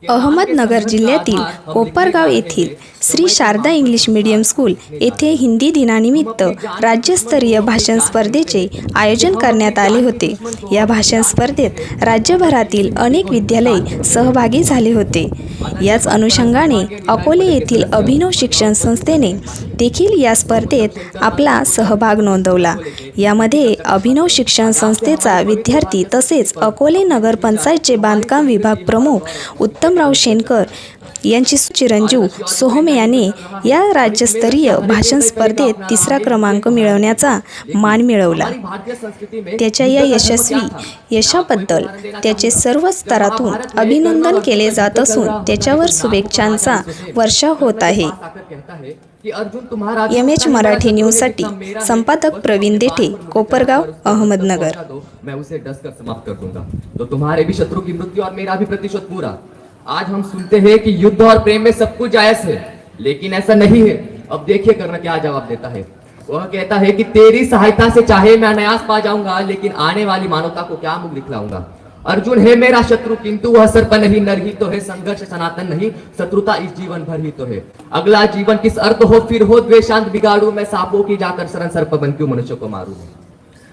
अहमदनगर जिल्ह्यातील कोपरगाव येथील Shri Sharada English medium school येथे हिंदी दिनानिमित्त राज्यस्तरीय भाषण स्पर्धेचे आयोजन करण्यात आले होते। या भाषण स्पर्धेत राज्यभरातील अनेक विद्यालय सहभागी झाले होते। याच अनुषंगाने अकोले येथील अभिनव शिक्षण संस्थेने देखील या स्पर्धेत आपला सहभाग नोंदवला। यामध्ये अभिनव शिक्षण संस्थेचा विद्यार्थी तसेच अकोले नगर पंचायतचे बांधकाम विभाग प्रमुख उत्तमराव शेनकर यांची चिरंजीव सोहमे याने या राज्यस्तरीय भाषण स्पर्धेत तिसरा क्रमांक मिळवण्याचा मान मिळवला। त्याच्या या यशस्वी यशाबद्दल त्याचे सर्व स्तरातून अभिनंदन केले जात असून त्याच्यावर शुभेच्छांचा वर्षाव होत आहे। एमएच मराठी न्यूजसाठी संपादक प्रवीण देठे, कोपरगाव, अहमदनगर। मैं उसे डस कर समाप्त कर दूंगा, तो तुम्हारे भी शत्रु की मृत्यु और मेरा भी प्रतिशोध पूरा। आज हम सुनते हैं कि युद्ध और प्रेम में सब कुछ जायज है, लेकिन ऐसा नहीं है। अब देखिए कर्ण क्या जवाब देता है। वह कहता है कि तेरी सहायता से चाहे मैं अनायास पा जाऊंगा, लेकिन आने वाली मानवता को क्या मुंह दिखलाऊंगा। अर्जुन है मेरा शत्रु, किंतु वह सर्प नहीं, नर ही तो है। संघर्ष सनातन नहीं, शत्रुता इस जीवन भर ही तो है। अगला जीवन किस अर्थ हो, फिर हो द्वेषांत बिगाड़ू। मैं सांपों की जाकर शरण, सर्प बन क्यों मनुष्य को मारू।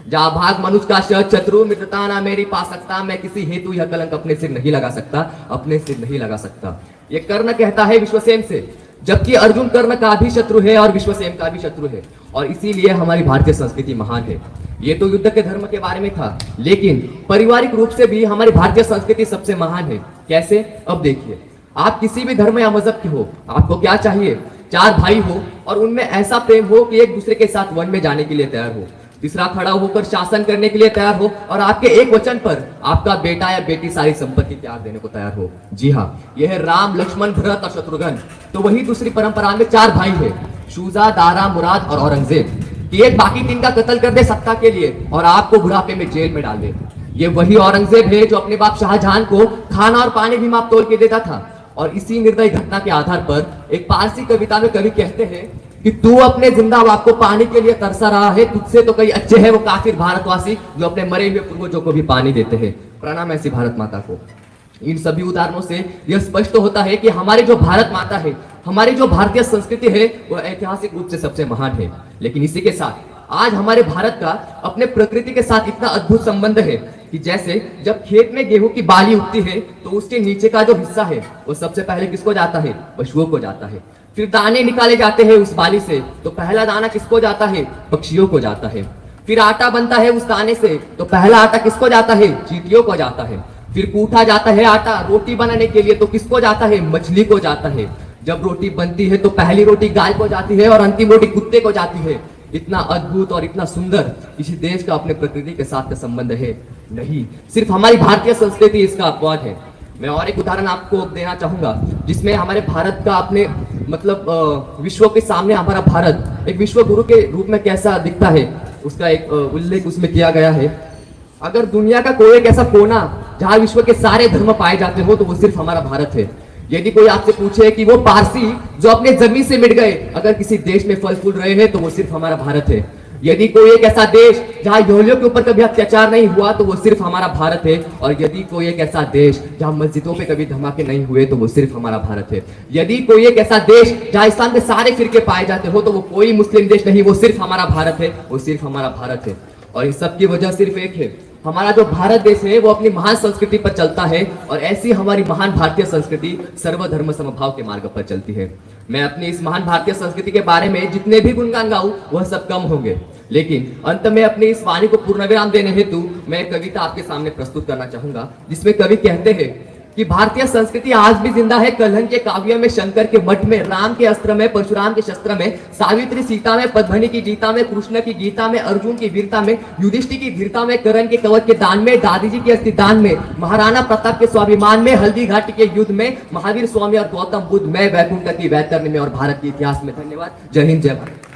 जा भाग मनुष्य का शत्रु, मित्रता ना मेरी पा सकता। मैं किसी हेतु यह कलंक अपने सिर नहीं लगा सकता, अपने सिर नहीं लगा सकता। ये कर्ण कहता है विश्वसेन से, जबकि अर्जुन कर्ण का भी शत्रु है और विश्वसेन का भी शत्रु है। और इसीलिए हमारी भारतीय संस्कृति महान है। ये तो युद्ध के धर्म के बारे में था, लेकिन पारिवारिक रूप से भी हमारी भारतीय संस्कृति सबसे महान है। कैसे? अब देखिए, आप किसी भी धर्म या मजहब के हो, आपको क्या चाहिए? चार भाई हो और उनमें ऐसा प्रेम हो कि एक दूसरे के साथ वन में जाने के लिए तैयार हो। तीसरा खड़ा होकर शासन करने के लिए तैयार हो और आपके एक वचन पर आपका बेटा या बेटी सारी संपत्ति त्याग देने को तैयार हो। जी हाँ, यह है राम, लक्ष्मण, भरत और शत्रुघ्न। तो वही दूसरी परंपरा में चार भाई है, शुजा, दारा, मुराद और औरंगजेब, कि एक बाकी तीन का कत्ल कर दे सत्ता के लिए और आपको बुढ़ापे में जेल में डाल दे। ये वही औरंगजेब है जो अपने बाप शाहजहां को खाना और पानी भी माप तोल के देता था। और इसी निर्दयी घटना के आधार पर एक पारसी कविता में कवि कहते हैं कि तू अपने जिंदा बाप को पानी के लिए तरसा रहा है, तुझसे तो कई अच्छे हैं वो काफिर भारतवासी जो अपने मरे हुए पूर्वजों को भी पानी देते हैं। प्रणाम ऐसी भारत माता को। इन सभी उदाहरणों से यह स्पष्ट होता है कि हमारी जो भारत माता है, हमारी जो भारतीय संस्कृति है, वो ऐतिहासिक रूप से सबसे महान है। लेकिन इसी के साथ आज हमारे भारत का अपने प्रकृति के साथ इतना अद्भुत संबंध है कि जैसे जब खेत में गेहूं की बाली उगती है तो उसके नीचे का जो हिस्सा है वो सबसे पहले किसको जाता है? पशुओं को जाता है। फिर दाने निकाले जाते हैं उस बाली से, तो पहला दाना किसको जाता है? पक्षियों को जाता है। फिर आटा बनता है उस दाने से, तो पहला आटा किसको जाता है? चींटियों को जाता है। फिर कूटा जाता है आटा रोटी बनाने के लिए, तो किसको जाता है? मछली को जाता है। जब रोटी बनती है तो पहली रोटी गाय को जाती है और अंतिम रोटी कुत्ते को जाती है। इतना अद्भुत और इतना सुंदर किसी देश का अपने प्रकृति के साथ का संबंध है नहीं, सिर्फ हमारी भारतीय संस्कृति इसका अपवाद है। मैं और एक उदाहरण आपको देना चाहूंगा जिसमें हमारे भारत का अपने मतलब विश्व के सामने हमारा भारत एक विश्व गुरु के रूप में कैसा दिखता है उसका एक उल्लेख उसमें किया गया है। अगर दुनिया का कोई एक ऐसा कोना जहां विश्व के सारे धर्म पाए जाते हो तो वो सिर्फ हमारा भारत है। यदि कोई आपसे पूछे कि वो पारसी जो अपने जमीन से मिट गए अगर किसी देश में फल फूल रहे हैं तो वो सिर्फ हमारा भारत है। यदि कोई एक ऐसा देश जहां यहूदियों के ऊपर कभी अत्याचार नहीं हुआ तो वो सिर्फ हमारा भारत है। और यदि कोई एक ऐसा देश जहां मस्जिदों पे कभी धमाके नहीं हुए तो वो सिर्फ हमारा भारत है। यदि कोई एक ऐसा देश जहां इस्लाम के सारे फिरके पाए जाते हो तो वो कोई मुस्लिम देश नहीं, वो सिर्फ हमारा भारत है, वो सिर्फ हमारा भारत है। और इन सब की वजह सिर्फ एक है, हमारा जो भारत देश है वो अपनी महान संस्कृति पर चलता है और ऐसी हमारी महान भारतीय संस्कृति सर्वधर्म समभाव के मार्ग पर चलती है। मैं अपनी इस महान भारतीय संस्कृति के बारे में जितने भी गुणगान गाऊं वह सब कम होंगे, लेकिन अंत में अपनी इस वाणी को पूर्ण विराम देने हेतु मैं एक कविता आपके सामने प्रस्तुत करना चाहूंगा जिसमें कवि कहते हैं कि भारतीय संस्कृति आज भी जिंदा है। कलहन के काव्य में, शंकर के मठ में, राम के अस्त्र में, परशुराम के शस्त्र में, सावित्री सीता में, पद्मनी की गीता में, कृष्ण की गीता में, अर्जुन की वीरता में, युधिष्ठिर की धीरता में, कर्ण के कवच के दान में, दादी जी के अस्थिदान में, महाराणा प्रताप के स्वाभिमान में, हल्दी घाटी के युद्ध में, महावीर स्वामी और गौतम बुद्ध में, वैकुंठ की वैतरणी में और भारत के इतिहास में। धन्यवाद। जय हिंद, जय भारत।